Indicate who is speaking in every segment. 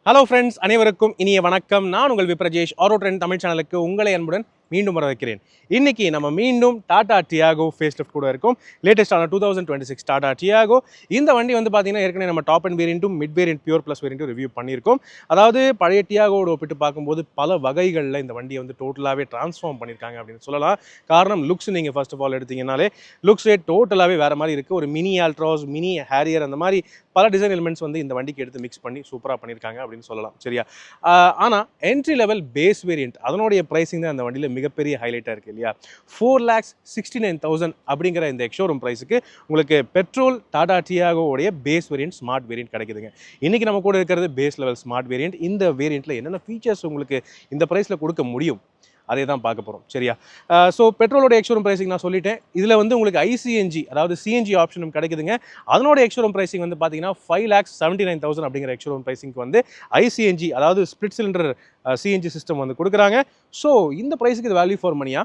Speaker 1: Hello friends, அனைவருக்கும் இனிய வணக்கம். நான் உங்கள் விப்ரஜேஷ். ஆரோ ட்ரெண்ட் தமிழ் சேனலுக்கு உங்களை அன்புடன் மீண்டும் வரவேற்கிறேன். இன்னைக்கு நம்ம மீண்டும் டாடா டியாகோ ஃபேஸ் லிஃப்ட் கூட இருக்கும். லேட்டஸ்டான 2026 டாடா டியாகோ. இந்த வண்டி வந்து பார்த்தீங்கன்னா ஏற்கனவே நம்ம டாப் அண்ட் வேரியண்ட்டும் மிட் வேரியண்ட் பியூர் ப்ளஸ் வேரியண்ட்டும் ரிவ்யூ பண்ணியிருக்கோம். அதாவது பழைய டியாகோட ஒப்பிட்டு பார்க்கும்போது பல வகைகளில் இந்த வண்டியை வந்து டோட்டலாகவே ட்ரான்ஸ்ஃபார்ம் பண்ணியிருக்காங்க அப்படின்னு சொல்லலாம். காரணம் லுக்ஸ். நீங்கள் ஃபர்ஸ்ட் ஆஃப் ஆல் எடுத்தீங்கனாலே லுக்ஸே டோட்டலாகவே வேறு மாதிரி இருக்குது. ஒரு மினி ஆல்ட்ராஸ், மினி ஹேரியர், அந்த மாதிரி பல டிசைன் எலிமெண்ட்ஸ் வந்து இந்த வண்டிக்கு எடுத்து மிக்ஸ் பண்ணி சூப்பராக பண்ணியிருக்காங்க அப்படின்னு சொல்லலாம். சரியா? ஆனால் என்ட்ரி லெவல் பேஸ் வேரியண்ட் அதனுடைய ப்ரைஸிங் தான் அந்த வண்டியில் மிகப்பெரிய ஹைலைட்டாக இருக்குது இல்லையா? 4,69,000 அப்படிங்கிற இந்த எக்ஷோரூம் ப்ரைஸுக்கு உங்களுக்கு பெட்ரோல் டாடா டியாகோவுடைய பேஸ் வேரியண்ட் ஸ்மார்ட் வேரியண்ட் கிடைக்குதுங்க. இன்றைக்கி நம்ம கூட இருக்கிறது பேஸ் லெவல் ஸ்மார்ட் வேரியண்ட். இந்த வேரியண்ட்டில் என்னென்ன ஃபீச்சர்ஸ் உங்களுக்கு இந்த ப்ரைஸில் கொடுக்க முடியும் அதே தான் பார்க்க போகிறோம். சரியா? ஸோ பெட்ரோலோட எக்ஷோரூம் ப்ரைஸிங் நான் சொல்லிட்டேன். இதில் வந்து உங்களுக்கு ஐசிஎன்ஜி அதாவது சிஎன்ஜி ஆப்ஷனும் கிடைக்குதுங்க. அதனோட எக்ஷோரூம் ப்ரைஸிங் வந்து பார்த்தீங்கன்னா 5,79,000 அப்படிங்கிற எக்ஷோரூம் ப்ரைஸிங்க்கு வந்து ஐசிஎன்ஜி அதாவது ஸ்பிளிட் சிலிண்டர் சிஎன்ஜி சிஸ்டம் வந்து கொடுக்குறாங்க. ஸோ இந்த ப்ரைஸுக்கு இது வேல்யூ ஃபார் மணியா?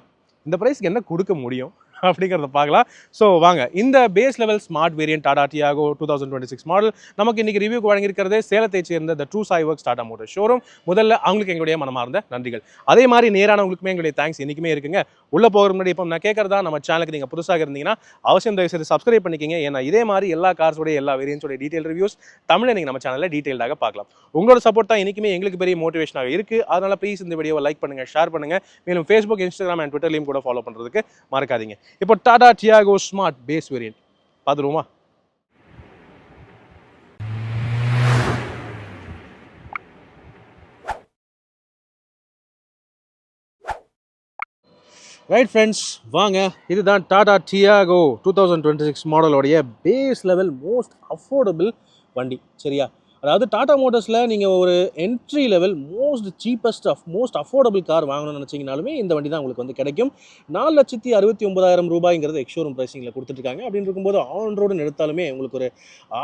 Speaker 1: இந்த ப்ரைஸுக்கு என்ன கொடுக்க முடியும் அப்படிங்கிறத பார்க்கலாம். ஸோ வாங்க, இந்த base level smart variant Tata Tiago 2026 model நமக்கு இன்றைக்கி ரிவ்யூக்கு வழங்கியிருக்கிறது சேலத்தை சேர்ந்த the true Sai works Tata motor showroom. முதல்ல அவங்களுக்கு எங்களுடைய மனமார்ந்த நன்றிகள். அதே மாதிரி நேரானவங்களுக்குமே எங்களுடைய தேங்க்ஸ் என்றைக்குமே இருக்குங்க. உள்ளே போகிற முன்னாடி இப்போ நான் கேட்குறதா, நம்ம சேனலுக்கு நீங்கள் புதுசாக இருந்தீங்கன்னா அவசியம் தயவுசெய்து சப்ஸ்கிரைப் பண்ணிக்கிங்க. ஏன்னா இதே மாதிரி எல்லா கார்ஸோடைய எல்லா வேரியன்ஸோடைய டீட்டெயில் ரிவ்யூஸ் தமிழில் நீங்கள் நம்ம சேனலில் டீட்டெயிலாக பார்க்கலாம். உங்களோட சப்போர்ட் தான் என்றைக்குமே எங்களுக்கு பெரிய மோட்டிவேஷனாக இருக்குது. அதனால் ப்ளீஸ் இந்த வீடியோவை லைக் பண்ணுங்கள், ஷேர் பண்ணுங்கள். மேலும் ஃபேஸ்புக், இன்ஸ்டாகிராம் அண்ட் ட்விட்டர்லையும் கூட ஃபாலோ பண்ணுறதுக்கு மறக்காதீங்க. இப்போ Tata Tiago smart base variant பார்த்துருவோமா? ரைட் ஃப்ரெண்ட்ஸ், வாங்க. இதுதான் டாடா டியாகோ 2026 மாடலோடைய பேஸ் லெவல் மோஸ்ட் அஃபோர்டபுள் வண்டி. சரியா? அதாவது டாடா மோட்டர்ஸில் நீங்கள் ஒரு entry level most affordable car வாங்கணும்னு நினச்சிங்கனாலுமே இந்த வண்டி தான் உங்களுக்கு வந்து கிடைக்கும். 4,69,000 ரூபாய்ங்கிறது எக்ஷோரூம் ப்ரைஸிங்கில் கொடுத்துட்ருக்காங்க. அப்படின்னு இருக்கும்போது ஆன் ரோடுன்னு எடுத்தாலுமே உங்களுக்கு ஒரு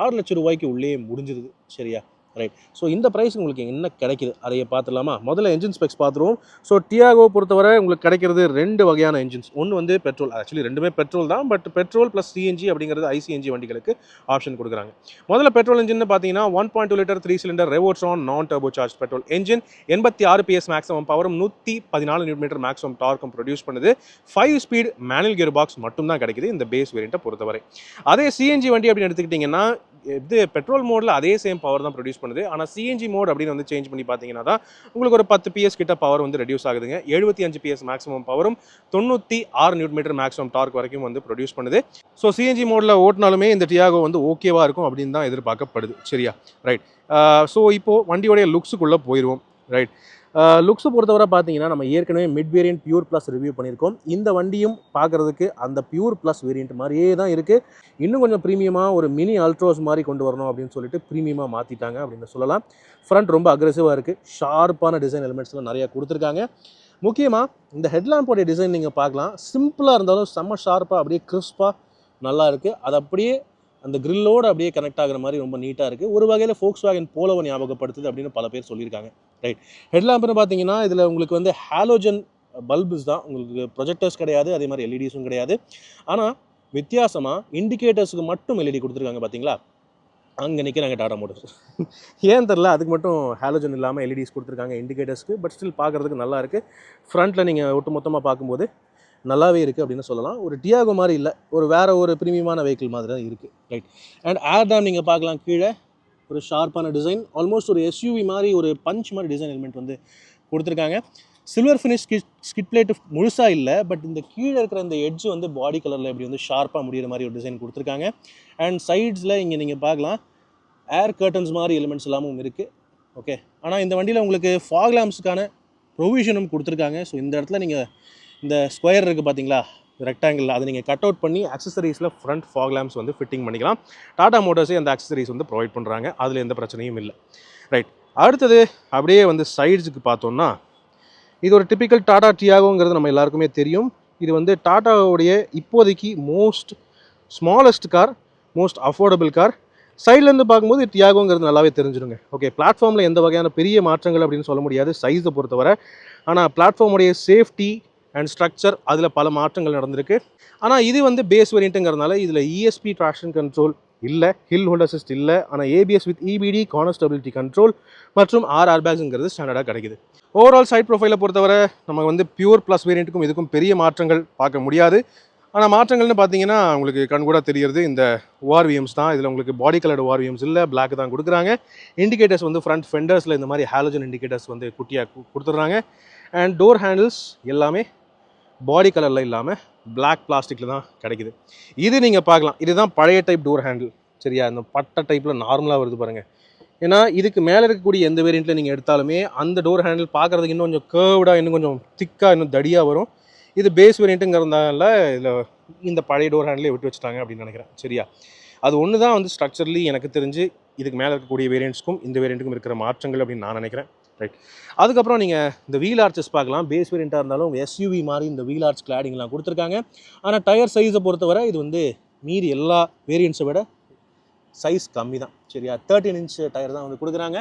Speaker 1: 6 லட்சம் ரூபாய்க்கு உள்ளே முடிஞ்சிருது. சரியா? ரைட். ஸோ இந்த ப்ரைஸ் உங்களுக்கு என்ன கிடைக்குது அதையை பார்த்துடலாமா? முதல்ல என்ஜின் ஸ்பெக்ஸ் பார்த்துருவோம். ஸோ டியாகோ பொறுத்தவரை உங்களுக்கு கிடைக்கிறது 2 வகையான என்ஜின்ஸ். ஒன்று வந்து பெட்ரோல், ஆக்சுவலி ரெண்டுமே பெட்ரோல் தான், பட் பெட்ரோல் ப்ளஸ் சிஎன்ஜி அப்படிங்கிறது ஐசிஎன்ஜி வண்டிகளுக்கு ஆப்ஷன் கொடுக்குறாங்க. முதல்ல பெட்ரோல் என்ஜின் பார்த்தீங்கன்னா 1.2 லிட்டர் 3 சிலிண்டர் ரெவோட்ரான் நான் turbo charge petrol engine. 86 PS maximum பவரும் 114 நியூட்டன் மேக்ஸிமம் டார்க்கும் ப்ரொடியூஸ் பண்ணுது. 5 ஸ்பீட் மேனுவல் கியர் பாக்ஸ் மட்டும் தான் கிடைக்குது இந்த பேஸ் வேரியண்ட்டை பொறுத்தவரை. அதே சிஎன்ஜி வண்டி அப்படின்னு எடுத்துக்கிட்டிங்கன்னா இது பெட்ரோல் மோடில் அதே சேம் பவர் தான் ப்ரொடியூஸ் பண்ணுது. ஆனால் சிஎன்ஜி மோட் அப்படின்னு வந்து சேஞ்ச் பண்ணி பார்த்தீங்கன்னா தான் உங்களுக்கு ஒரு 10 PS கிட்ட பவர் வந்து ரெடியூஸ் ஆகுதுங்க. 75 PS மேக்ஸிமம் பவரும் 96 நியூட்டன் மேக்ஸிமம் டார்க் வரைக்கும் வந்து ப்ரொடியூஸ் பண்ணுது. ஸோ சிஎன்ஜி மோடில் ஓட்டினாலுமே இந்த டியாகோ வந்து ஓகேவா இருக்கும் அப்படின்னு தான் எதிர்பார்க்கப்படுது. சரியா? ரைட். ஸோ இப்போது வண்டியோடைய லுக்ஸுக்குள்ளே போயிடுவோம். ரைட். லுக்ஸை பொறுத்தவரை பார்த்தீங்கன்னா நம்ம ஏற்கனவே mid variant pure plus review பண்ணியிருக்கோம். இந்த வண்டியும் பார்க்குறதுக்கு அந்த பியூர் ப்ளஸ் வேரியன்ட் மாதிரியே தான் இருக்குது. இன்னும் கொஞ்சம் ப்ரீமியமாக ஒரு மினி அல்ட்ரோஸ் மாதிரி கொண்டு வரணும் அப்படின்னு சொல்லிட்டு ப்ரீமியமாக மாற்றிட்டாங்க அப்படின்னு சொல்லலாம். ஃப்ரண்ட் ரொம்ப அக்ரெசிவாக இருக்குது. ஷார்ப்பான டிசைன் எலிமெண்ட்ஸ்லாம் நிறையா கொடுத்துருக்காங்க. முக்கியமாக இந்த ஹெட்லாம்போடைய டிசைன் நீங்கள் பார்க்கலாம். சிம்பிளாக இருந்தாலும் செம்ம ஷார்ப்பாக அப்படியே கிறிஸ்பாக நல்லா இருக்குது. அது அப்படியே அந்த கிரில்லோடு அப்படியே கனெக்ட் ஆகிற மாதிரி ரொம்ப நீட்டாக இருக்குது. ஒரு வகையில் Volkswagen போலோவை ஞாபகப்படுத்துது அப்படின்னு பல பேர் சொல்லியிருக்காங்க. ரைட். ஹெட்லாம்ப்னு பார்த்தீங்கன்னா இதில் உங்களுக்கு வந்து ஹாலோஜன் பல்புஸ் தான், உங்களுக்கு ப்ரொஜெக்டர்ஸ் கிடையாது, அதே மாதிரி எல்இடிஸும் கிடையாது. ஆனால் வித்தியாசமாக இண்டிகேட்டர்ஸுக்கு மட்டும் எல்இடி கொடுத்துருக்காங்க. பார்த்தீங்களா? அங்கே நிற்கிறாங்க டாடா மோட்டர்ஸ். ஏன் தெரில, அதுக்கு மட்டும் ஹாலோஜன் இல்லாமல் எல்இடிஸ் கொடுத்துருக்காங்க இண்டிகேட்டர்ஸ்க்கு. பட் ஸ்டில் பார்க்குறதுக்கு நல்லா இருக்குது. ஃப்ரண்ட்டில் நீங்கள் ஒட்டு மொத்தமாக பார்க்கும்போது நல்லாவே இருக்குது அப்படின்னு சொல்லலாம். ஒரு டியாகோ மாதிரி இல்லை, வேறு ஒரு ப்ரீமியமான வெஹிக்கிள் மாதிரி தான் இருக்குது. ரைட். அண்ட் ஏர்டாம் நீங்கள் பார்க்கலாம். கீழே ஒரு ஷார்ப்பான டிசைன், ஆல்மோஸ்ட் ஒரு எஸ்யூவி மாதிரி ஒரு பஞ்ச் மாதிரி டிசைன் எலிமெண்ட் வந்து கொடுத்துருக்காங்க. சில்வர் ஃபினிஷ் ஸ்கிட் பிளேட் முழுசாக இல்லை, பட் இந்த கீழே இருக்கிற அந்த எட்ஜ் வந்து பாடி கலரில் இப்படி வந்து ஷார்ப்பாக முடிகிற மாதிரி ஒரு டிசைன் கொடுத்துருக்காங்க. அண்ட் சைட்ஸில் இங்கே நீங்கள் பார்க்கலாம் ஏர் கர்டன்ஸ் மாதிரி எலிமெண்ட்ஸ் எல்லாமும் இருக்குது. ஓகே. ஆனால் இந்த வண்டியில் உங்களுக்கு ஃபாக் லேம்ப்ஸுக்கான ப்ரொவிஷனும் கொடுத்துருக்காங்க. ஸோ இந்த இடத்துல நீங்கள் இந்த ஸ்கொயர் இருக்குது பார்த்தீங்களா, ரெக்டாங்கிள், அதை நீங்கள் கட் அவுட் பண்ணி அக்சசரிஸில் ஃப்ரண்ட் ஃபாக் லேம்ப்ஸ் வந்து ஃபிட்டிங் பண்ணிக்கலாம். டாடா மோட்டர்ஸே அந்த அக்சசரிஸ் வந்து ப்ரொவைட் பண்ணுறாங்க. அதில் எந்த பிரச்சனையும் இல்லை. ரைட். அடுத்தது அப்படியே வந்து சைட்ஸுக்கு பார்த்தோம்னா இது ஒரு டிப்பிக்கல் டாடா டியாகோங்கிறது நம்ம எல்லாருக்குமே தெரியும். இது வந்து டாட்டாவுடைய இப்போதைக்கு most smallest car, most affordable car. சைட்லேருந்து பார்க்கும்போது டியாகோங்கிறது நல்லாவே தெரிஞ்சிடுங்க. ஓகே. பிளாட்ஃபார்மில் எந்த வகையான பெரிய மாற்றங்கள் அப்படின்னு சொல்ல முடியாது சைஸை பொறுத்தவரை. ஆனால் பிளாட்ஃபார்முடைய சேஃப்டி அண்ட் ஸ்ட்ரக்சர் அதில் பல மாற்றங்கள் நடந்திருக்கு. ஆனால் இது வந்து பேஸ் வேரியண்ட்டுங்கிறதுனால இதில் ESP ட்ராக்ஷன் கண்ட்ரோல், இல்லை, ஹில் ஹோல்ட் அசிஸ்ட் இல்லை. ஆனால் ABS with EBD, corner stability control மற்றும் 6 ஏர்பேக்ஸுங்கிறது ஸ்டாண்டர்டாக கிடைக்குது. ஓவரால் சைட் ப்ரொஃபைலை பொறுத்தவரை நம்ம வந்து பியூர் ப்ளஸ் வேரியண்ட்டுக்கும் இதுக்கும் பெரிய மாற்றங்கள் பார்க்க முடியாது. ஆனால் மாற்றங்கள்னு பார்த்தீங்கன்னா உங்களுக்கு கண்கூட தெரிகிறது இந்த ஓஆர்விஎம்ஸ் தான். இதில் உங்களுக்கு பாடி கலர்டு ஓஆர்விஎம்ஸ் இல்லை, பிளாக் தான் கொடுக்குறாங்க. இண்டிகேட்டர்ஸ் வந்து ஃப்ரண்ட் ஃபெண்டர்ஸில் இந்த மாதிரி ஹாலோஜன் இண்டிகேட்டர்ஸ் வந்து குட்டியாக கொடுத்துட்றாங்க. அண்ட் டோர் ஹேண்டில்ஸ் எல்லாமே பாடி கலரில் இல்லாமல் பிளாக் பிளாஸ்டிக்கில் தான் கிடைக்குது. இது நீங்கள் பார்க்கலாம், இதுதான் பழைய டைப் டோர் ஹேண்டில். சரியா, இந்த பட்டை டைப்பில் நார்மலாக வருது பாருங்கள். ஏன்னா இதுக்கு மேலே இருக்கக்கூடிய எந்த வேரியண்ட்டில் நீங்கள் எடுத்தாலுமே அந்த டோர் ஹேண்டில் பார்க்குறதுக்கு இன்னும் கொஞ்சம் கேர்வ்டாக, இன்னும் கொஞ்சம் திக்காக, இன்னும் தடியாக வரும். இது பேஸ் வேரியண்ட்டுங்கிறதுனால இதில் இந்த பழைய டோர் ஹேண்டிலே விட்டு வச்சுட்டாங்க அப்படின்னு நினைக்கிறேன். சரியா, அது ஒன்று தான் வந்து ஸ்ட்ரக்சர்லி எனக்கு தெரிஞ்சு இதுக்கு மேலே இருக்கக்கூடிய வேரியண்ட்ஸ்க்கும் இந்த வேரியண்ட்டுக்கும் இருக்கிற மாற்றங்கள் அப்படின்னு நான் நினைக்கிறேன். ரைட், அதுக்கப்புறம் நீங்கள் இந்த வீல் ஆர்ச்சஸ் பார்க்கலாம். பேஸ் வேரியண்ட்டாக இருந்தாலும் எஸ்யூவி மாதிரி இந்த வீல் ஆர்ச் கிளாடிங்லாம் கொடுத்துருக்காங்க. ஆனால் டயர் சைஸை பொறுத்தவரை இது வந்து மீறி எல்லா வேரியண்ட்ஸை விட சைஸ் கம்மி தான். சரியா, 13 இன்ச் டயர் தான் வந்து கொடுக்குறாங்க.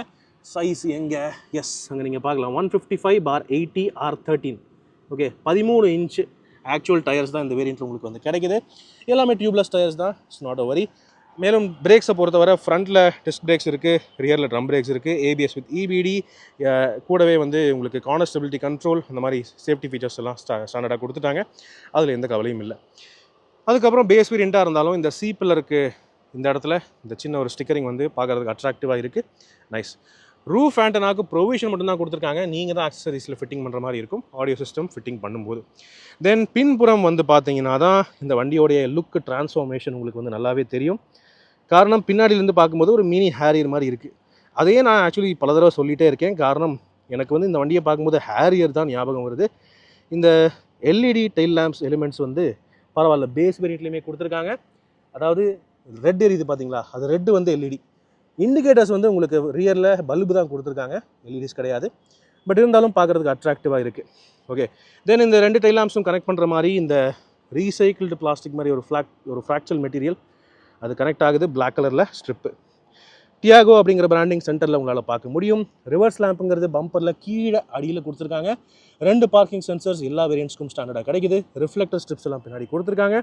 Speaker 1: சைஸ் எங்கே, எஸ் அங்கே நீங்கள் பார்க்கலாம், 155/80 R13. Okay, 13 inch actual tyres தான் இந்த வேரியண்ட்டில் உங்களுக்கு வந்து கிடைக்குது. எல்லாமே டியூப்லெஸ் டயர்ஸ் தான், இட்ஸ் நாட் அ வரி. மேலும் பிரேக்ஸை பொறுத்தவரை ஃப்ரண்ட்டில் டிஸ்க் பிரேக்ஸ் இருக்குது, ரியரில் ட்ரம் பிரேக்ஸ் இருக்குது, ஏபிஎஸ் வித் இபிடி, கூடவே வந்து உங்களுக்கு கார்னர் ஸ்டெபிலிட்டி கண்ட்ரோல், அந்த மாதிரி சேஃப்டி ஃபீச்சர்ஸ் எல்லாம் ஸ்டாண்டர்டாக கொடுத்துட்டாங்க. அதில் எந்த கவலையும் இல்லை. அதுக்கப்புறம் பேஸ் வேரியண்ட்டாக இருந்தாலும் இந்த சி பில்லருக்கு இந்த இடத்துல இந்த சின்ன ஒரு ஸ்டிக்கரிங் வந்து பார்க்குறதுக்கு அட்ராக்டிவாக இருக்குது. நைஸ். ரூஃப் ஆண்டனாக்கு ப்ரொவிஷன் மட்டும்தான் கொடுத்துருக்காங்க. நீங்கள் தான் ஆக்சசரிஸில் ஃபிட்டிங் பண்ணுற மாதிரி இருக்கும் ஆடியோ சிஸ்டம் ஃபிட்டிங் பண்ணும்போது. தென் பின்புறம் வந்து பார்த்தீங்கன்னா தான் இந்த வண்டியோடைய லுக் டிரான்ஸ்ஃபார்மேஷன் உங்களுக்கு வந்து நல்லாவே தெரியும். காரணம் பின்னாடியிலேருந்து பார்க்கும்போது ஒரு மினி ஹேரியர் மாதிரி இருக்குது. அதையே நான் ஆக்சுவலி பல தடவை சொல்லிகிட்டே இருக்கேன். காரணம் எனக்கு வந்து இந்த வண்டியை பார்க்கும்போது ஹேரியர் தான் ஞாபகம் வருது. இந்த எல்இடி டெயில் லேம்ப்ஸ் எலிமெண்ட்ஸ் வந்து பரவாயில்ல, பேஸ் வேரியண்ட்லேயுமே கொடுத்துருக்காங்க. அதாவது ரெட் எரியுது பார்த்தீங்களா, அது ரெட்டு வந்து எல்இடி. இண்டிகேட்டர்ஸ் வந்து உங்களுக்கு ரியரில் பல்பு தான் கொடுத்துருக்காங்க, எல்இடிஸ் கிடையாது. பட் இருந்தாலும் பார்க்குறதுக்கு அட்ராக்டிவாக இருக்குது. ஓகே, தென் இந்த 2 டெயில் லேம்ப்ஸும் கனெக்ட் பண்ணுற மாதிரி இந்த ரீசைக்கிள்டு பிளாஸ்டிக் மாதிரி ஒரு ஃப்ராக்சல் மெட்டீரியல் அது கனெக்ட் ஆகுது, பிளாக் கலரில் ஸ்ட்ரிப்பு. டியாகோ அப்படிங்கிற பிராண்டிங் சென்டரில் உங்களால் பார்க்க முடியும். ரிவர்ஸ் லேம்புங்கிறது பம்பரில் கீழே அடியில் கொடுத்துருக்காங்க. 2 பார்க்கிங் சென்சர்ஸ் எல்லா வேரியண்ட்ஸ்க்கும் ஸ்டாண்டர்டாக கிடைக்குது. ரிஃப்ளெக்டர் ஸ்ட்ரிப்ஸ் எல்லாம் பின்னாடி கொடுத்துருக்காங்க.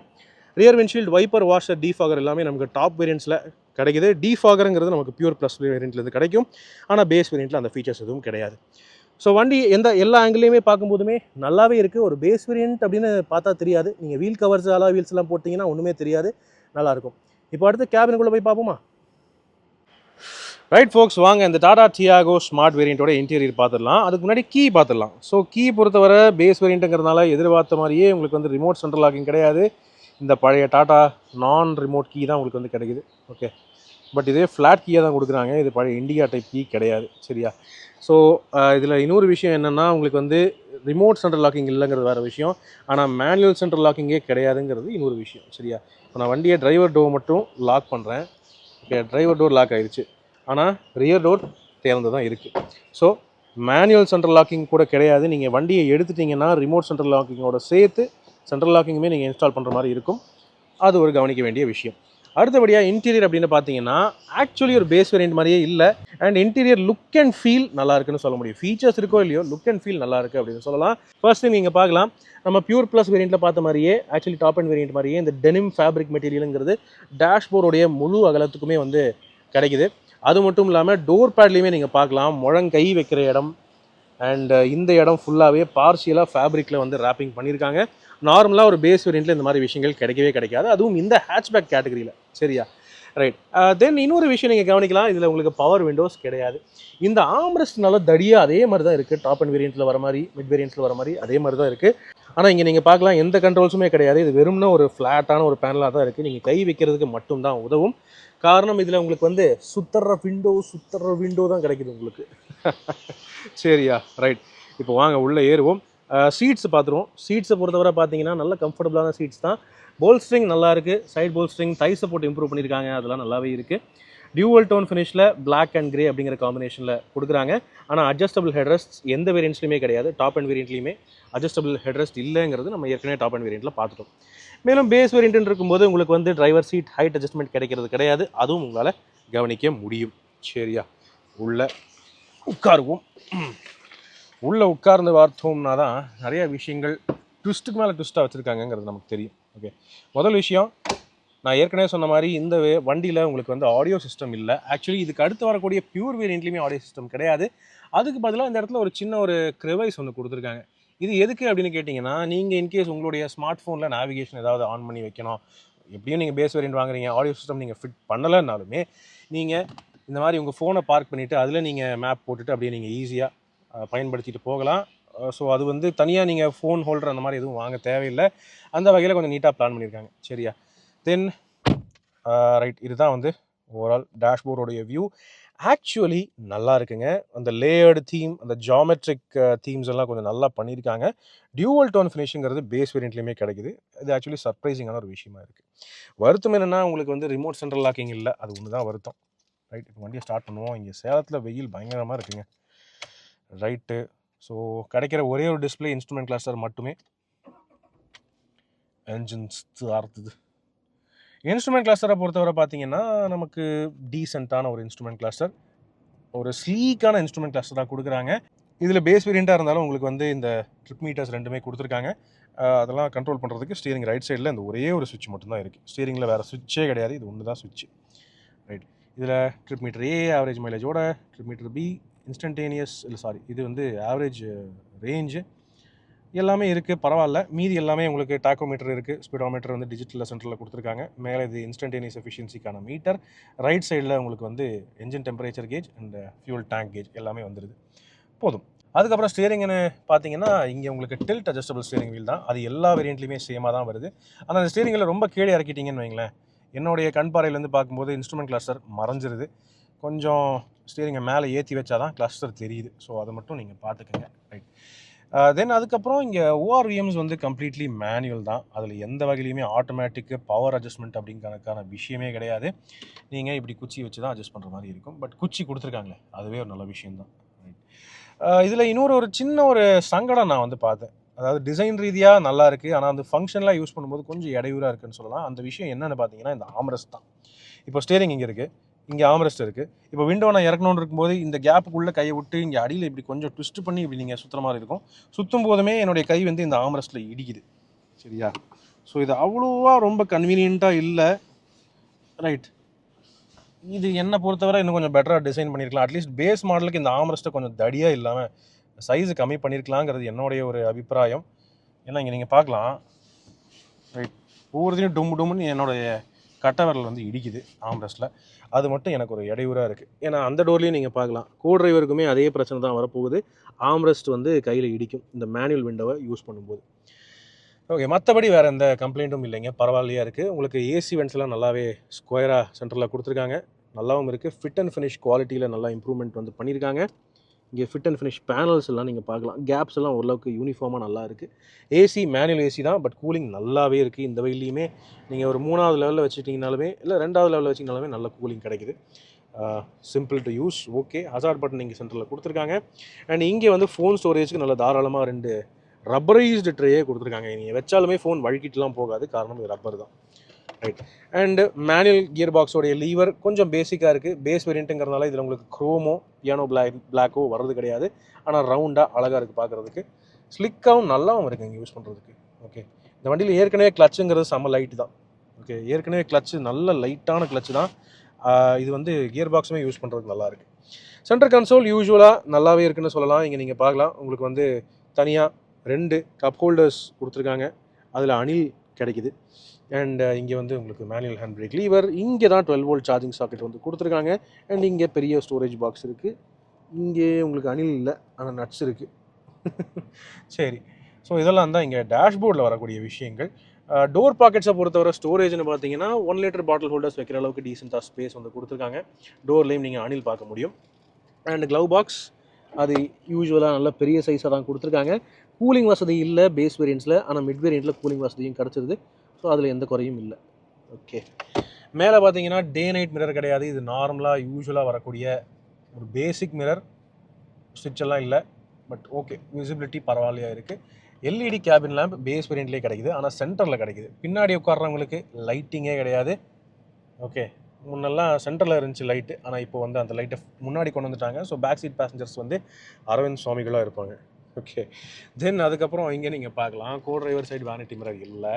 Speaker 1: Rear windshield, wiper, washer, defogger எல்லாமே நமக்கு டாப் வேரியண்ட்ஸில் கிடைக்குது. டீஃபாகருங்கிறது நமக்கு பியூர் ப்ளஸ் வேரியண்ட்லேருந்து கிடைக்கும். ஆனால் பேஸ் வேரியண்ட்டில் அந்த ஃபீச்சர்ஸ் எதுவும் கிடையாது. ஸோ வண்டி எல்லா ஆங்கிலையுமே பார்க்கும்போதுமே நல்லாவே இருக்குது. ஒரு பேஸ் வேரியண்ட் அப்படின்னு பார்த்தா தெரியாது. நீங்கள் வீல் கவர்ஸ், அலா வீல்ஸ் எல்லாம் போட்டிங்கன்னா ஒன்றுமே தெரியாது, நல்லாயிருக்கும். இப்போ அடுத்து கேபினுக்குள்ளே போய் பார்ப்போமா? ரைட் ஃபோக்ஸ், வாங்க இந்த டாடா டியாகோ ஸ்மார்ட் வேரியண்ட்டோட இன்டீரியர் பார்த்துடலாம். அதுக்கு முன்னாடி கீ பார்த்துடலாம். ஸோ கீ பொறுத்தவரை பேஸ் வேரியண்ட்டுங்கிறதுனால எதிர்பார்த்த மாதிரியே உங்களுக்கு வந்து ரிமோட் சென்ட்ரல் லாக்கிங் கிடையாது. இந்த பழைய டாடா நான் ரிமோட் கீ தான் உங்களுக்கு வந்து கிடைக்குது. ஓகே, பட் இதே ஃப்ளாட் கீயாக தான் கொடுக்குறாங்க. இது பழைய இண்டியா டைப் கீ கிடையாது. சரியா, ஸோ இதில் இன்னொரு விஷயம் என்னென்னா உங்களுக்கு வந்து ரிமோட் சென்ட்ரல் லாக்கிங் இல்லைங்கிறது வேறு விஷயம். ஆனால் மேனுவல் சென்ட்ரல் லாக்கிங்கே கிடையாதுங்கிறது இன்னொரு விஷயம். சரியா, இப்போ நான் வண்டியை டிரைவர் டோர் மட்டும் லாக் பண்ணுறேன். ஓகே, டிரைவர் டோர் லாக் ஆகிடுச்சு. ஆனால் ரியர் டோர் திறந்து தான் இருக்குது. ஸோ மேனுவல் சென்ட்ரல் லாக்கிங் கூட கிடையாது. நீங்கள் வண்டியை எடுத்துட்டிங்கன்னா ரிமோட் சென்ட்ரல் லாக்கிங்கோட சேர்த்து சென்ட்ரல் லாக்கிங்குமே நீங்கள் இன்ஸ்டால் பண்ணுற மாதிரி இருக்கும். அது ஒரு கவனிக்க வேண்டிய விஷயம். அடுத்தபடியாக இன்டீரியர் அப்படின்னு பார்த்தீங்கன்னா ஆக்சுவலி ஒரு பேஸ் வேரியண்ட் மாதிரியே இல்லை. And interior look and feel நல்லா இருக்குன்னு சொல்ல முடியும். ஃபீச்சர்ஸ் இருக்கோ இல்லையோ, லுக் அண்ட் ஃபீல் நல்லா இருக்குது அப்படின்னு சொல்லலாம். ஃபர்ஸ்ட் நீங்கள் பார்க்கலாம், நம்ம பியூர் ப்ளஸ் வேரியண்ட்டில் பார்த்த மாதிரியே ஆக்சுவலி டாப் அண்ட் வேரியண்ட் மாதிரியே இந்த டெனிம் ஃபேப்ரிக் மெட்டீரியலுங்கிறது டேஷ்போர்டுடைய முழு அகலத்துக்குமே வந்து கிடைக்குது. அது மட்டும் இல்லாமல் டோர் பேட்லேயுமே நீங்கள் பார்க்கலாம், முழங்கை வைக்கிற இடம் அண்ட் இந்த இடம் ஃபுல்லாகவே பார்ஷியலாக ஃபேப்ரிக்கில் வந்து ரேப்பிங் பண்ணியிருக்காங்க. நார்மலாக ஒரு பேஸ் வேரியண்ட்டில் இந்த மாதிரி விஷயங்கள் கிடைக்கவே கிடைக்காது, அதுவும் இந்த ஹேட்ச்பேக் கேட்டகரியில். சரியா, ரைட். தென் இன்னொரு விஷயம் நீங்கள் கவனிக்கலாம், இதில் உங்களுக்கு பவர் விண்டோஸ் கிடையாது. இந்த ஆம்ரெஸ்ட்னால தடியாக அதே மாதிரி தான் இருக்குது. டாப் அண்ட் வேரியண்ட்டில் வர மாதிரி, மிட் வேரியண்ட்டில் வர மாதிரி அதே மாதிரி தான் இருக்குது. ஆனால் இங்கே நீங்கள் பார்க்கலாம், எந்த கண்ட்ரோல்ஸுமே கிடையாது. இது வெறும்னா ஒரு ஃப்ளாட்டான ஒரு பேனலாக தான் இருக்குது. நீங்கள் கை வைக்கிறதுக்கு மட்டும்தான் உதவும். காரணம் இதில் உங்களுக்கு வந்து சுத்தர விண்டோ தான் கிடைக்குது உங்களுக்கு. சரியா, ரைட். இப்போ வாங்க உள்ளே ஏறுவோம். சீட்ஸ் பார்த்துருவோம். சீட்ஸை பொறுத்தவரை பார்த்தீங்கன்னா நல்ல கம்ஃபர்டபுளான சீட்ஸ் தான். போல்ஸ்ட்ரிங் நல்லா இருக்குது. சைட் போல்ஸ்ட்ரிங் டைஸை போட்டு இம்ப்ரூவ் பண்ணியிருக்காங்க, அதெல்லாம் நல்லாவே இருக்குது. டியூவல் டோன் ஃபினிஷில் பிளாக் அண்ட் கிரே அப்படிங்கிற காம்பினேஷனில் கொடுக்குறாங்க. ஆனால் அட்ஜஸ்டபிள் ஹெட்ரெஸ்ட் எந்த வேரியண்ட்ஸ்லையுமே கிடையாது. டாப் அண்ட் வேரியண்ட்லையுமே அட்ஜஸ்டபிள் ஹெட்ரெஸ்ட் இல்லைங்கிறது நம்ம ஏற்கனவே டாப் அண்ட் வேரியண்ட்டில் பார்த்துட்டோம். மேலும் பேஸ் வேரியண்ட் இருக்கும்போது உங்களுக்கு வந்து டிரைவர் சீட் ஹைட் அட்ஜஸ்ட்மெண்ட் கிடைக்கிறது கிடையாது. அதுவும் உங்களால் கவனிக்க முடியும். சரியா, உள்ளே உட்காருவோம். உள்ளே உட்கார்ந்து பார்த்தோம்னா தான் நிறைய விஷயங்கள் ட்விஸ்ட்டுக்கு மேலே ட்விஸ்ட்டாக வச்சுருக்காங்கங்கிறது நமக்கு தெரியும். ஓகே, முதல் விஷயம் நான் ஏற்கனவே சொன்ன மாதிரி இந்த வண்டியில் உங்களுக்கு வந்து ஆடியோ சிஸ்டம் இல்லை. ஆக்சுவலி இதுக்கு அடுத்து வரக்கூடிய பியூர் வேரியண்ட்லேயுமே ஆடியோ சிஸ்டம் கிடையாது. அதுக்கு பதிலாக இந்த இடத்துல ஒரு சின்ன ஒரு க்ரிவைஸ் ஒன்று கொடுத்துருக்காங்க. இது எதுக்கு அப்படின்னு கேட்டிங்கன்னா, நீங்கள் இன்கேஸ் உங்களுடைய ஸ்மார்ட் ஃபோனில் நேவிகேஷன் ஏதாவது ஆன் பண்ணி வைக்கணும், எப்படியும் நீங்கள் பேஸ் வேரியண்ட் வாங்குறீங்க, ஆடியோ சிஸ்டம் நீங்கள் ஃபிட் பண்ணலைன்னாலுமே நீங்கள் இந்த மாதிரி உங்கள் ஃபோனை பார்க் பண்ணிவிட்டு அதில் நீங்கள் மேப் போட்டுட்டு அப்படியே நீங்கள் ஈஸியாக பயன்படுத்திட்டு போகலாம். ஸோ அது வந்து தனியாக நீங்கள் ஃபோன் ஹோல்டர் அந்த மாதிரி எதுவும் வாங்க தேவையில்லை. அந்த வகையில் கொஞ்சம் நீட்டாக பிளான் பண்ணியிருக்காங்க. சரியா? தென் ரைட், இதுதான் வந்து ஓவரால் டேஷ்போர்டோடைய வியூ. ஆக்சுவலி நல்லா இருக்குங்க. அந்த லேயர்டு தீம், அந்த ஜாமெட்ரிக் தீம்ஸ் எல்லாம் கொஞ்சம் நல்லா பண்ணியிருக்காங்க. டியூவல் டோன் ஃபினிஷுங்கிறது பேஸ் வேரியண்ட்லேயுமே கிடைக்குது. இது ஆக்சுவலி சர்ப்ரைசிங்கான ஒரு விஷயமா இருக்குது. வருத்தம் என்னென்னா உங்களுக்கு வந்து ரிமோட் சென்ட்ரல் லாக்கிங் இல்லை. அது ஒன்று தான் வருத்தம். ரைட், இப்போ வண்டியை ஸ்டார்ட் பண்ணுவோம். இங்கே சேலத்தில் வெயில் பயங்கரமாக இருக்குங்க. ரைட்டு, ஸோ கிடைக்கிற ஒரே ஒரு டிஸ்பிளே இன்ஸ்ட்ருமெண்ட் கிளஸ்டர் மட்டுமே. என்ஜின்ஸ் ஆர்த்துது. இன்ஸ்ட்ருமெண்ட் கிளஸ்டரை பொறுத்தவரை பார்த்தீங்கன்னா நமக்கு டீசெண்டான ஒரு இன்ஸ்ட்ருமெண்ட் கிளஸ்டர், ஒரு ஸ்லீக்கான இன்ஸ்ட்ருமெண்ட் கிளஸ்டராக கொடுக்குறாங்க. இதில் பேஸ் வேரியண்ட்டாக இருந்தாலும் உங்களுக்கு வந்து இந்த ட்ரிப் மீட்டர்ஸ் ரெண்டுமே கொடுத்துருக்காங்க. அதெல்லாம் கண்ட்ரோல் பண்ணுறதுக்கு ஸ்டீரிங் ரைட் சைடில் இந்த ஒரே ஒரு சுவிட்ச் மட்டும்தான் இருக்குது. ஸ்டீரிங்கில் வேறு சுவிட்சே கிடையாது. இது ஒன்று தான் சுவிட்ச். ரைட், இதில் ட்ரிப் மீட்டர் ஏ ஆவரேஜ் மைலேஜோட, ட்ரிப் மீட்டர் பி இன்ஸ்டன்டேனியஸ் இது வந்து ஆவரேஜ் ரேஞ்சு எல்லாமே இருக்குது. பரவாயில்ல. மீதி எல்லாமே உங்களுக்கு டாக்கோமீட்டர் இருக்குது. ஸ்பீடோமீட்டர் வந்து டிஜிட்டல் சென்டரில் கொடுத்துருக்காங்க. மேலே இது இன்ஸ்டன்டேனியஸ் எஃபிஷியன்சிக்கான மீட்டர். ரைட் சைடில் உங்களுக்கு வந்து engine temperature gauge and fuel tank gauge எல்லாமே வந்துடுது. போதும். அதுக்கப்புறம் ஸ்டியரிங்னு பார்த்தீங்கன்னா இங்கே உங்களுக்கு டில்ட் அட்ஜஸ்டபிள் ஸ்டியரிங் வீல் தான். அது எல்லா வேரியண்ட்லையுமே சேமாக தான் வருது. ஆனால் அந்த ஸ்டியரிங்கில் ரொம்ப கீழே இறக்கிட்டீங்கன்னு வைங்களேன், என்னுடைய கண் பார்வையிலேருந்து பார்க்கும்போது இன்ஸ்ட்ருமெண்ட் கிளஸ்டர் மறைஞ்சிருது. கொஞ்சம் ஸ்டியரிங்கை மேலே ஏற்றி வச்சா தான் கிளஸ்டர் தெரியுது. ஸோ அதை மட்டும் நீங்கள் பார்த்துக்கங்க. ரைட், தென் அதுக்கப்புறம் இங்கே ஓஆர்விஎம்ஸ் வந்து கம்ப்ளீட்லி மேனுவல் தான். அதில் எந்த வகையிலையுமே ஆட்டோமேட்டிக்கு பவர் அட்ஜஸ்ட்மெண்ட் அப்படிங்கிறதுக்கான விஷயமே கிடையாது. நீங்கள் இப்படி குச்சி வச்சு தான் அட்ஜஸ்ட் பண்ணுற மாதிரி இருக்கும். பட் குச்சி கொடுத்துருக்காங்களே, அதுவே ஒரு நல்ல விஷயம்தான். இதில் இன்னொரு சின்ன ஒரு சங்கடம் நான் வந்து பார்த்தேன். அதாவது டிசைன் ரீதியாக நல்லா இருக்குது, ஆனால் அந்த ஃபங்க்ஷன்லாம் யூஸ் பண்ணும்போது கொஞ்சம் இடையூறாக இருக்குதுன்னு சொல்லலாம். அந்த விஷயம் என்னென்னு பார்த்தீங்கன்னா இந்த ஆம்ரெஸ்ட் தான். இப்போ ஸ்டியரிங் இங்கே இருக்குது, இங்கே ஆம்ரெஸ்ட் இருக்குது. இப்போ விண்டோ நான் இறக்கணுன்னு இருக்கும்போது இந்த கேப்புக்குள்ளே கையை விட்டு இங்கே அடியில் இப்படி கொஞ்சம் ட்விஸ்ட் பண்ணி இப்படி நீங்கள் சுற்றுற மாதிரி இருக்கும். சுற்றும் போதுமே என்னுடைய கை வந்து இந்த ஆம்ரெஸ்ட்டில் இடிக்குது. சரியா? ஸோ இது அவ்வளோவா ரொம்ப கன்வீனியண்ட்டாக இல்லை. ரைட், இது என்னை பொறுத்தவரை இன்னும் கொஞ்சம் பெட்டராக டிசைன் பண்ணியிருக்கலாம். அட்லீஸ்ட் பேஸ் மாடலுக்கு இந்த ஆம்ரெஸ்ட்டை கொஞ்சம் தடியாக இல்லாமல் சைஸு கம்மி பண்ணியிருக்கலாங்கிறது என்னுடைய ஒரு அபிப்பிராயம். ஏன்னா இங்கே நீங்கள் பார்க்கலாம், ரைட், ஒவ்வொருத்தையும் டும்முன்னு என்னுடைய கட்டை விரல் வந்து இடிக்குது ஆம்ரெஸ்ட்டில். அது மட்டும் எனக்கு ஒரு இடையூறாக இருக்குது. ஏன்னா அந்த டோர்லேயும் நீங்கள் பார்க்கலாம், கோ டிரைவருக்குமே அதே பிரச்சனை தான் வரப்போகுது. ஆம்ரெஸ்ட் வந்து கையில் இடிக்கும் இந்த மேனுவல் விண்டோவை யூஸ் பண்ணும்போது. ஓகே, மற்றபடி வேறு எந்த கம்ப்ளைண்ட்டும் இல்லைங்க. பரவாயில்லையா இருக்குது. உங்களுக்கு ஏசி வென்ட்ஸ் எல்லாம் நல்லாவே ஸ்கொயராக சென்டரில் கொடுத்துருக்காங்க. நல்லாவும் இருக்குது. ஃபிட் அண்ட் ஃபினிஷ் குவாலிட்டியில் நல்லா இம்ப்ரூவ்மெண்ட் வந்து பண்ணியிருக்காங்க. இங்கே ஃபிட் அண்ட் ஃபினிஷ் பேனல்ஸ் எல்லாம் நீங்கள் பார்க்கலாம். கேப்ஸ் எல்லாம் ஓரளவுக்கு யூனிஃபார்மாக நல்லா இருக்குது. ஏசி மேனுவல் ஏசி தான், பட் கூலிங் நல்லாவே இருக்குது. இந்த வெயிலையுமே நீங்கள் ஒரு 3வது லெவலில் வச்சுட்டிங்கனாலுமே இல்லை 2வது லெவலில் வச்சிங்கனாலுமே நல்ல கூலிங் கிடைக்குது. Simple to use. Okay, hazard button இங்கே சென்டரில் கொடுத்துருக்காங்க. அண்ட் இங்கே வந்து ஃபோன் ஸ்டோரேஜுக்கு நல்ல தாராளமாக 2 ரப்பரைஸ்டு ட்ரேயே கொடுத்துருக்காங்க. நீங்கள் வச்சாலுமே ஃபோன் வழுக்கிட்டுலாம் போகாது. காரணம் இது ரப்பர் தான். ரைட், அண்டு மேனுவல் கியர் பாக்ஸோடைய லீவர் கொஞ்சம் பேசிக்காக இருக்குது. பேஸ் வேரியண்ட்டுங்கிறதுனால இதில் உங்களுக்கு குரோமோ பியானோ பிளாக்கோ வர்றது கிடையாது. ஆனால் ரவுண்டாக அழகாக இருக்குது பார்க்குறதுக்கு. ஸ்லிக்காகவும் நல்லாவும் இருக்குது இங்கே யூஸ் பண்ணுறதுக்கு. ஓகே, இந்த வண்டியில் ஏற்கனவே கிளச்சுங்கிறது செம்ம லைட்டு தான். ஓகே, ஏற்கனவே கிளச்சு நல்ல லைட்டான கிளச்சு தான். இது வந்து கியர் பாக்ஸுமே யூஸ் பண்ணுறதுக்கு நல்லாயிருக்கு. சென்டர் கன்சோல் யூஸ்வலாக நல்லாவே இருக்குன்னு சொல்லலாம். இங்கே நீங்கள் பார்க்கலாம், உங்களுக்கு வந்து தனியாக 2 கப் ஹோல்டர்ஸ் கொடுத்துருக்காங்க. அதில் அணில் கிடைக்குது. அண்ட் இங்கே வந்து உங்களுக்கு மேனுவல் ஹேண்ட் பிரேக் லீவர். இங்கே தான் 12 வோல்ட் சார்ஜிங் சாக்கெட் வந்து கொடுத்துருக்காங்க. அண்ட் இங்கே பெரிய ஸ்டோரேஜ் பாக்ஸ் இருக்குது. இங்கே உங்களுக்கு அணில் இல்லை, ஆனால் நட்ஸ் இருக்குது. சரி, ஸோ இதெல்லாம் தான் இங்கே டேஷ்போர்டில் வரக்கூடிய விஷயங்கள். டோர் பாக்கெட்ஸை பொறுத்தவரை ஸ்டோரேஜ்னு பார்த்தீங்கன்னா 1 லிட்டர் பாட்டில் ஹோல்டர்ஸ் வைக்கிற அளவுக்கு டீசெண்டாக ஸ்பேஸ் வந்து கொடுத்துருக்காங்க. டோர்லேயும் நீங்கள் அணில் பார்க்க முடியும். அண்ட் க்ளவ் பாக்ஸ் அது யூஸ்வலாக நல்ல பெரிய சைஸாக தான் கொடுத்துருக்காங்க. கூலிங் வசதி இல்லை பேஸ் வேரியண்ட்ஸில், ஆனால் மிட் வேரியண்ட்டில் கூலிங் வசதியும் கிடச்சிருது. ஸோ அதில் எந்த குறையும் இல்லை. ஓகே, மேலே பார்த்தீங்கன்னா டே நைட் மிரர் கிடையாது. இது நார்மலாக யூஸ்வலாக வரக்கூடிய ஒரு பேசிக் மிரர். ஸ்விட்ச் எல்லாம் இல்லை, பட் ஓகே, விசிபிலிட்டி பரவாயில்லையாக இருக்குது. எல்இடி கேபின் லேம்ப் பேஸ் வேரியண்ட்லேயே கிடைக்குது, ஆனால் சென்டரில் கிடைக்குது. பின்னாடி உட்கார்றவங்களுக்கு லைட்டிங்கே கிடையாது. ஓகே, முன்னெல்லாம் சென்டரில் இருந்துச்சு லைட்டு, ஆனால் இப்போ வந்து அந்த லைட்டை முன்னாடி கொண்டு வந்துட்டாங்க. ஸோ பேக் சீட் பேசஞ்சர்ஸ் வந்து அரவிந்த் சுவாமிகளாக இருப்பாங்க. ஓகே, தென் அதுக்கப்புறம் இங்கே நீங்கள் பார்க்கலாம், கோ டிரைவர் சைடு வேனிட்டி மிரர் இல்லை.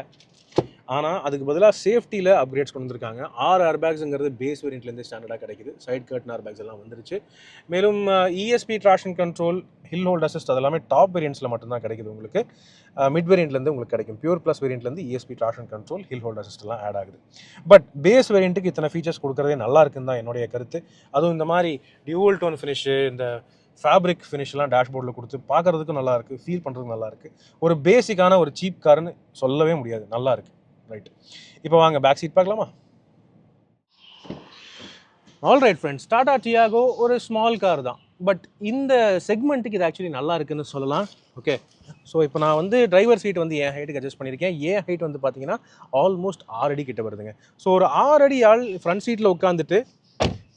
Speaker 1: ஆனால் அதுக்கு பதிலாக சேஃப்டியில் அப்கிரேட்ஸ் கொண்டு வந்திருக்காங்க. 6 ஏர்பேக்ஸுங்கிறது பேஸ் வேரியண்ட்லேருந்து ஸ்டாண்டர்டாக கிடைக்குது. சைட் கர்டன் ஏர்பேக்ஸ் எல்லாம் வந்துருச்சு. மேலும் ESP traction control, hill hold assist அதெல்லாமே டாப் வேரியண்ட்ஸில் மட்டும்தான் கிடைக்குது உங்களுக்கு. மிட் வேரியண்ட்லேருந்து உங்களுக்கு கிடைக்கும். பியூர் ப்ளஸ் வேரியண்ட்லேருந்து ESP traction control, hill hold அசிஸ்ட்லாம் ஆட் ஆகுது. பட் பேஸ் வேரியண்ட்டுக்கு இத்தனை ஃபீச்சர்ஸ் கொடுக்குறதே நல்லா இருக்குன்னு தான் என்னுடைய கருத்து. அதுவும் இந்த மாதிரி டியூவல் டோன் ஃபினிஷு, இந்த ஃபேப்ரிக் ஃபினிஷ்லாம் டேஷ்போர்டில் கொடுத்து பார்க்குறதுக்கும் நல்லாயிருக்கு, ஃபீல் பண்ணுறதுக்கு நல்லாயிருக்கு. ஒரு பேசிக்கான ஒரு சீப் கார்னு சொல்லவே முடியாது, நல்லாயிருக்கு. ரைட், இப்போ வாங்க பேக் சீட் பார்க்கலாமா? All right friends, Tata Tiago ஒரு ஸ்மால் கார் தான். பட் இந்த செக்மெண்ட்டுக்கு இது ஆக்சுவலி நல்லா இருக்குன்னு சொல்லலாம். ஓகே, ஸோ இப்போ நான் வந்து டிரைவர் சீட் வந்து என் ஹைட்டுக்கு அட்ஜஸ்ட் பண்ணியிருக்கேன். என் ஹைட் வந்து பார்த்தீங்கன்னா ஆல்மோஸ்ட் 6 அடி கிட்ட வருதுங்க. ஸோ ஒரு 6 அடி ஆள் ஃப்ரண்ட் சீட்டில் உட்காந்துட்டு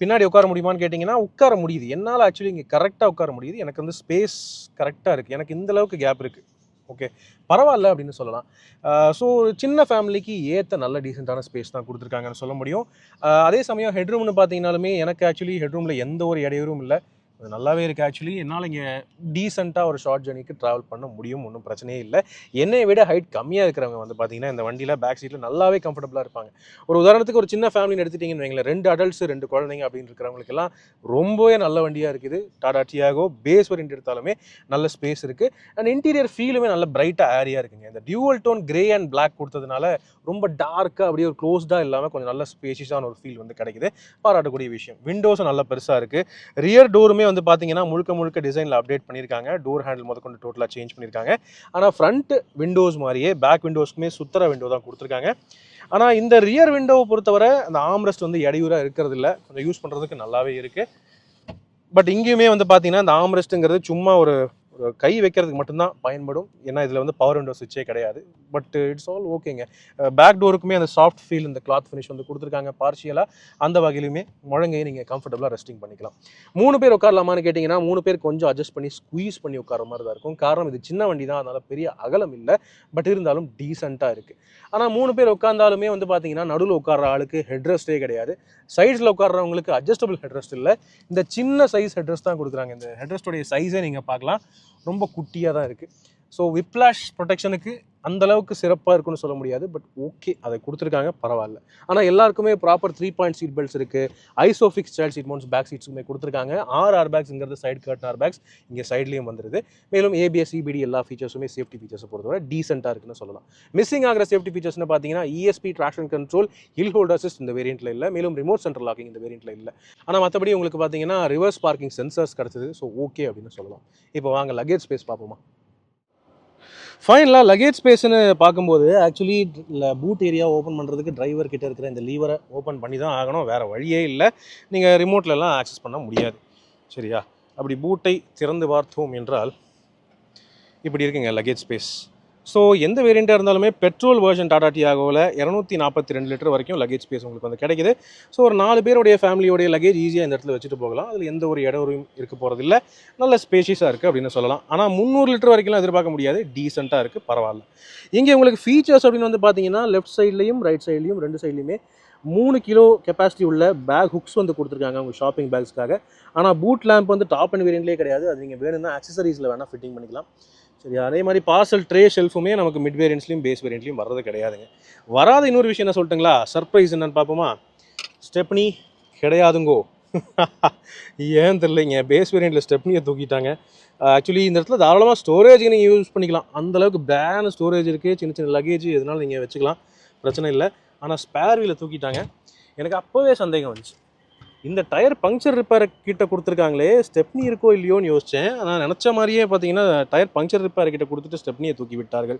Speaker 1: பின்னாடி உட்கார முடியுமான்னு கேட்டிங்கன்னா உட்கார முடியுது. என்னால் ஆக்சுவலி இங்கே கரெக்டாக உட்கார முடியுது. எனக்கு வந்து ஸ்பேஸ் கரெக்டாக இருக்குது. எனக்கு இந்த அளவுக்கு கேப் இருக்குது. ஓகே, பரவாயில்ல அப்படின்னு சொல்லலாம். ஸோ ஒரு சின்ன ஃபேமிலிக்கு ஏற்ற நல்ல டீசெண்டான ஸ்பேஸ் தான் கொடுத்துருக்காங்கன்னு சொல்ல முடியும். அதே சமயம் ஹெட்ரூம்னு பார்த்தீங்கன்னாலுமே எனக்கு ஆக்சுவலி ஹெட்ரூமில் எந்த ஒரு இடையூறும் இல்லை. அது நல்லாவே இருக்குது. ஆக்சுவலி என்னால் இங்கே டீசெண்டாக ஒரு ஷார்ட் ஜர்னிக்கு ட்ராவல் பண்ண முடியும், ஒன்றும் பிரச்சனையே இல்லை. என்னை விட ஹைட் கம்மியாக இருக்கிறவங்க வந்து பார்த்தீங்கன்னா இந்த வண்டியில் பேக் சீட்டில் நல்லாவே கம்ஃபர்டபுளாக இருப்பாங்க. ஒரு உதாரணத்துக்கு ஒரு சின்ன ஃபேமிலின்னு எடுத்துட்டிங்கன்னு வைங்களேன், 2 அடல்ட்ஸ் 2 குழந்தைங்க அப்படின்னு இருக்கிறவங்களுக்கெல்லாம் ரொம்பவே நல்ல வண்டியாக இருக்குது. டாடா டியாகோ பேஸ் வேரியண்ட் எடுத்தாலுமே நல்ல ஸ்பேஸ் இருக்குது. அண்ட் இன்டீரியர் ஃபீலுமே நல்ல பிரைட்டாக ஏரியாக இருக்குங்க. இந்த dual tone grey and black கொடுத்ததுனால ரொம்ப டார்க்காக அப்படியே ஒரு க்ளோஸ்டாக இல்லாமல் கொஞ்சம் நல்ல ஸ்பேஷியஸான ஒரு ஃபீல் வந்து கிடைக்குது. பாராட்டக்கூடிய விஷயம். விண்டோஸும் நல்ல பெருசாக இருக்குது. ரியர் டோருமே வந்து பார்த்தீங்கன்னா முழுக்க டிசைனில் அப்டேட் பண்ணியிருக்காங்க. டோர் ஹேண்டில் முதற்கொண்டு டோட்டலாக சேஞ்ச் பண்ணியிருக்காங்க. ஆனால் ஃப்ரண்ட் விண்டோஸ் மாதிரியே பேக் விண்டோஸ்க்குமே சுத்தர விண்டோ தான் கொடுத்துருக்காங்க. ஆனால் இந்த ரியர் விண்டோவை பொறுத்தவரை அந்த ஆம்ரெஸ்ட் வந்து இடையூறாக இருக்கிறது இல்லை, கொஞ்சம் யூஸ் பண்ணுறதுக்கு நல்லாவே இருக்குது. பட் இங்கேயுமே வந்து பார்த்தீங்கன்னா இந்த ஆம்ரெஸ்ட்டுங்கிறது சும்மா ஒரு கை வைக்கிறதுக்கு மட்டும்தான் பயன்படும். ஏன்னா இதில் வந்து பவர் விண்டோ சுவிட்சே கிடையாது. பட் இட்ஸ் ஆல் ஓகேங்க. பேக் டோருக்குமே அந்த சாஃப்ட் ஃபீல், இந்த கிளாத் ஃபினிஷ் வந்து கொடுத்துருக்காங்க பார்ஷியலாக. அந்த வகையிலுமே முழங்கையை நீங்கள் கம்ஃபர்டபுளாக ரெஸ்டிங் பண்ணிக்கலாம். 3 பேர் உட்காரலாமான்னு கேட்டிங்கன்னா 3 பேர் கொஞ்சம் அட்ஜஸ்ட் பண்ணி ஸ்குவீஸ் பண்ணி உட்கார மாதிரி தான் இருக்கும். காரணம் இது சின்ன வண்டி தான், அதனால் பெரிய அகலம் இல்லை. பட் இருந்தாலும் டீசெண்டாக இருக்குது. ஆனால் 3 பேர் உட்காந்தாலுமே வந்து பார்த்தீங்கன்னா நடுவில் உட்கார்ற ஆளுக்கு ஹெட்ரெஸ்ட்டே கிடையாது. சைட்ஸில் உட்கார்றவங்களுக்கு அட்ஜஸ்டபிள் ஹெட்ரெஸ்ட் இல்லை. இந்த சின்ன சைஸ் ஹெட்ரெஸ்ட் தான் கொடுக்குறாங்க. இந்த ஹெட்ரெஸ்டோடைய சைஸே நீங்கள் பார்க்கலாம், ரொம்ப குட்டியாக தான் இருக்குது. ஸோ விப்ளாஷ் ப்ரொடெக்ஷனுக்கு அந்தளவுக்கு சிறப்பாக இருக்குன்னு சொல்ல முடியாது. பட் ஓகே, அதை கொடுத்துருக்காங்க, பரவாயில்ல. ஆனால் எல்லாருக்குமே ப்ராப்பர் 3 பாயிண்ட் சீட் பெல்ட்ஸ் இருக்குது. Isofix child seat mounts back சீட்ஸுமே கொடுத்துருக்காங்க. 6 ஏர்பேக்ஸுங்கிறது சைட் கர்டன் ஏர்பேக்ஸ் இங்கே சைட்லேயும் வந்துருது. மேலும் ABS EBD எல்லா ஃபீச்சர்ஸுமே சேஃப்டி ஃபீச்சர்ஸை பொறுத்தவரை டீசெண்டாக இருக்குன்னு சொல்லலாம். மிஸ்ஸிங் ஆகிற சேஃப்டி ஃபீச்சர்ஸ்னு பார்த்தீங்கன்னா ESP traction control, hill hold assist இந்த வேரியண்ட்டில் இல்லை. மேலும் ரிமோட் சென்ட்ரல் லாக்கிங் இந்த வேரியண்ட்டில் இல்லை. ஆனால் மற்றபடி உங்களுக்கு பார்த்தீங்கன்னா ரிவர்ஸ் பார்க்கிங் சென்சர்ஸ் கிடச்சிது. ஸோ ஓகே அப்படின்னு சொல்லலாம். இப்போ வாங்க லக்கேஜ் ஸ்பேஸ் பார்ப்போமா. ஃபைனலாக லக்கேஜ் ஸ்பேஸ்ன்னு பார்க்கும்போது ஆக்சுவலி பூட் ஏரியா ஓப்பன் பண்ணுறதுக்கு டிரைவர் கிட்ட இருக்கிற இந்த லீவரை ஓப்பன் பண்ணி தான் ஆகணும், வேறு வழியே இல்லை. நீங்கள் ரிமோட்லலாம் ஆக்சஸ் பண்ண முடியாது. சரியா? அப்படி பூட்டை திறந்து பார்த்தோம் என்றால் இப்படி இருக்குங்க லக்கேஜ் ஸ்பேஸ். ஸோ எந்த வேரியண்ட்டாக இருந்தாலுமே பெட்ரோல் வெர்ஷன் டாடா டியாகோவில் 242 லிட்டர் வரைக்கும் லக்கேஜ் ஸ்பேஸ் உங்களுக்கு வந்து கிடைக்குது. ஸோ ஒரு 4 பேருடைய ஃபேமிலியோடைய லக்கேஜ் ஈஸியாக இந்த இடத்துல வச்சுட்டு போகலாம். அதில் எந்த ஒரு இடவரும் இருக்க போகிறதில்ல. நல்ல ஸ்பேஷியஸாக இருக்குது அப்படின்னு சொல்லலாம். ஆனால் 300 லிட்டர் வரைக்கும்லாம் எதிர்பார்க்க முடியாது. டீசெண்டாக இருக்குது, பரவாயில்ல. இங்கே உங்களுக்கு ஃபீச்சர்ஸ் அப்படின்னு வந்து பார்த்தீங்கன்னா லெஃப்ட் சைட்லேயும் ரைட் சைட்லேயும் 2 சைட்லேயுமே 3 கிலோ கெப்பாசிட்டி உள்ள பேக் ஹுக்ஸ் வந்து கொடுத்துருக்காங்க உங்கள் ஷாப்பிங் பேக்ஸ்க்காக. ஆனால் பூட் லேம்ப் வந்து டாப் அண்ட் வேரியண்ட்லேயே கிடையாது. அது நீங்கள் வேணும்னா ஆக்சசரிஸில் வேணால் ஃபிட்டிங் பண்ணிக்கலாம். சரி, அதே மாதிரி பார்சல் ட்ரே ஷெல்ஃபுமே நமக்கு மிட் வேரியன்ட்ஸ்லையும் பேஸ் வேரியண்ட்லையும் வர்றது கிடையாதுங்க. வராத இன்னொரு விஷயம் என்ன சொல்லிட்டுங்களா, சர்ப்ரைஸ் என்னன்னு பார்ப்போமா. ஸ்டெப்னி கிடையாதுங்கோ. ஏன் தெரியலைங்க, பேஸ் வேரியண்ட்டில் ஸ்டெப்னியை தூக்கிட்டாங்க. ஆக்சுவலி இந்த இடத்துல தாராளமாக ஸ்டோரேஜுக்கு நீங்கள் யூஸ் பண்ணிக்கலாம். அந்தளவுக்கு பேன் ஸ்டோரேஜ் இருக்குது. சின்ன லக்கேஜ் எதனாலும் நீங்கள் வச்சுக்கலாம், பிரச்சனை இல்லை. ஆனால் ஸ்பேர் வீலை தூக்கிட்டாங்க. எனக்கு அப்போவே சந்தேகம் வந்துச்சு, இந்த டயர் பங்க்சர் ரிப்பேர் கிட்ட கொடுத்துருக்காங்களே, ஸ்டெப்னி இருக்கோ இல்லையோன்னு யோசித்தேன். ஆனால் நினச்ச மாதிரியே பார்த்தீங்கன்னா டயர் பங்க்சர் ரிப்பேர் கிட்ட கொடுத்துட்டு ஸ்டெப்னியை தூக்கி விட்டார்கள்.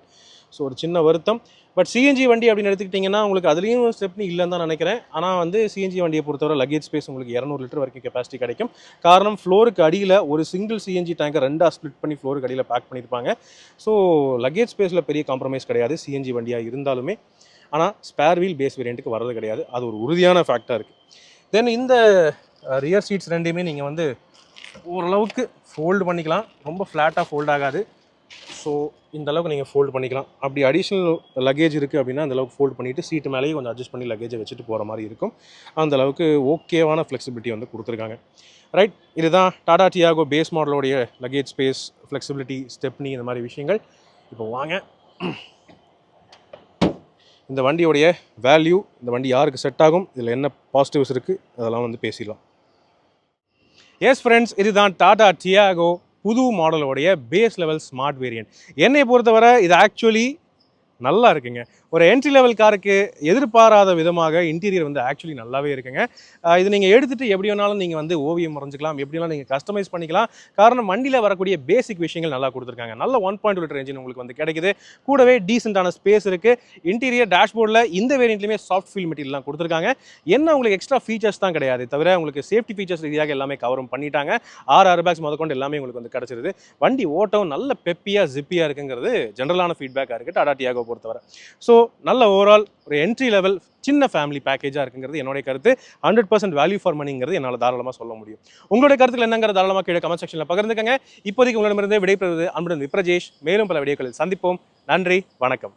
Speaker 1: ஸோ ஒரு சின்ன வருத்தம். பட் சிஎன்ஜி வண்டி அப்படின்னு எடுத்துக்கிட்டிங்கன்னா உங்களுக்கு அதுலேயும் ஸ்டெப்னி இல்லைன்னு தான் நினைக்கிறேன். ஆனால் வந்து சிஎன்ஜி வண்டியை பொறுத்தவரை லக்கேஜ் ஸ்பேஸ் உங்களுக்கு 200 லிட்டர் வரைக்கும் கெப்பாசிட்டி கிடைக்கும். காரணம் ஃப்ளோருக்கு அடியில் ஒரு சிங்கிள் சிஎன்ஜி டேங்கை 2ஆக ஸ்ப்ளிட் பண்ணி ஃப்ளோருக்கு அடியில் பேக் பண்ணியிருப்பாங்க. ஸோ லக்கேஜ் ஸ்பேஸில் பெரிய காம்ப்ரமைஸ் கிடையாது சிஎன்ஜி வண்டியாக இருந்தாலுமே. ஆனால் ஸ்பேர் வீல் பேஸ் வேரியண்ட்டுக்கு வர்றது கிடையாது. அது ஒரு உறுதியான ஃபேக்டாக இருக்குது. தென் இந்த ரியர் சீட்ஸ் ரெண்டையுமே நீங்கள் வந்து ஓரளவுக்கு ஃபோல்டு பண்ணிக்கலாம். ரொம்ப ஃப்ளாட்டாக ஃபோல்ட் ஆகாது. ஸோ இந்த அளவுக்கு நீங்கள் ஃபோல்டு பண்ணிக்கலாம். அப்படி அடிஷ்னல் லக்கேஜ் இருக்குது அப்படின்னா அந்தளவுக்கு ஃபோல்ட் பண்ணிவிட்டு சீட்டு மேலேயே கொஞ்சம் அட்ஜஸ்ட் பண்ணி லக்கேஜை வச்சுட்டு போகிற மாதிரி இருக்கும். அந்தளவுக்கு ஓகேவான ஃப்ளெக்சிபிலிட்டி வந்து கொடுத்துருக்காங்க. ரைட், இதுதான் டாடா டியாகோ பேஸ் மாடலோடைய லக்கேஜ் ஸ்பேஸ், ஃப்ளெக்சிபிலிட்டி, ஸ்டெப்னி, இந்த மாதிரி விஷயங்கள். இப்போ வாங்க இந்த வண்டியோடைய வேல்யூ, இந்த வண்டி யாருக்கு செட் ஆகும், இதில் என்ன பாசிட்டிவ்ஸ் இருக்குது, அதெல்லாம் வந்து பேசிடலாம். எஸ் ஃப்ரெண்ட்ஸ், இதுதான் டாடா டியாகோ புது மாடலோடைய பேஸ் லெவல் ஸ்மார்ட் வேரியன்ட். என்னை பொறுத்தவரை இது ஆக்சுவலி நல்லா இருக்குங்க. ஒரு என்ட்ரி லெவல் காருக்கு எதிர்பாராத விதமாக இன்டீரியர் வந்து ஆக்சுவலி நல்லாவே இருக்குங்க. இது நீங்கள் எடுத்துகிட்டு எப்படி வேணாலும் நீங்கள் வந்து ஓவியம் வரைஞ்சிக்கலாம், எப்படி வேணாலும் நீங்கள் கஸ்டமைஸ் பண்ணிக்கலாம். காரணம் வண்டியில் வரக்கூடிய பேசிக் விஷயங்கள் நல்லா கொடுத்துருக்காங்க. நல்ல 1.2 லிட்டர் என்ஜின் உங்களுக்கு வந்து கிடைக்குது. கூடவே டீசெண்டான ஸ்பேஸ் இருக்குது. இன்டீரியர் டேஷ்போர்டில் இந்த வேரியண்ட்லையுமே சாஃப்ட் ஃபீல் மெட்டீரியல்லாம் கொடுத்துருக்காங்க. என்ன உங்களுக்கு எக்ஸ்ட்ரா ஃபீச்சர்ஸ் தான் கிடையாது, தவிர உங்களுக்கு சேஃப்டி ஃபீச்சர்ஸ் ரீதியாக எல்லாமே கவரும் பண்ணிட்டாங்க. 6 ஏர்பேக்ஸ் முதற்கொண்டு எல்லாமே உங்களுக்கு வந்து கிடச்சிருது. வண்டி ஓட்டம் நல்ல பெப்பியாக ஜிப்பியாக இருக்குங்கிறது ஜென்ரலான ஃபீட்பேக்காக இருக்குது டாடா டியாகோ பொறுத்தவரை. ஸோ நல்ல ஓவரால் ஒரு என்ட்ரி லெவல் சின்ன ஃபேமிலி பேக்கேஜாக இருக்குங்கிறது என்னுடைய கருத்து. 100% வேல்யூ ஃபார் மணிங்கிறது என்னால் தாராளமாக சொல்ல முடியும். உங்களுடைய கருத்துக்கள் என்னங்கிறது தாராளமாக கீழே கமெண்ட் செக்ஷனில் பகிர்ந்துக்கங்க. இப்போதைக்கு உங்களிடமிருந்து விடைபெறுவது அன்புடன் விப்ரஜேஷ். மேலும் பல வீடியோக்களில் சந்திப்போம். நன்றி, வணக்கம்.